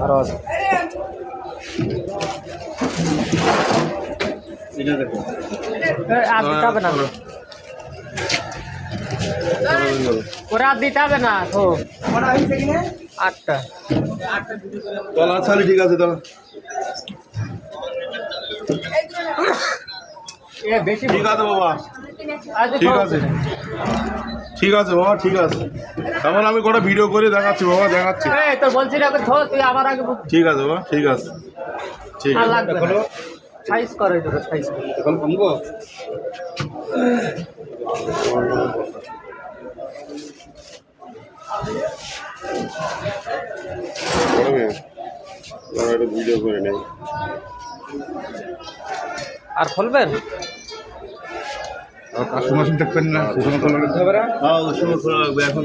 আরো আছে এটা দেখো আর দিতে হবে না ওরা দিতে হবে না তো ওরা হইছে কিনা 8টা তলা চালি ঠিক আছে তলা এ বেশি ঠিক আছে বাবা ঠিক আছে ঠিক আছে বাবা ঠিক আছে তারপর আমি কটা ভিডিও করে দেখাচ্ছি বাবা দেখাচ্ছি এই তোর বলছি না তো তুই আমার আগে ঠিক আছে বাবা ঠিক আছে ঠিক আছে লাগবে সাইজ করে দেবো সাইজ এখন কমবো ভিডিও করে নেই আর খুলবেন কাস্টমার দেখবেন না ওই সময় খোলা লাগবে এখন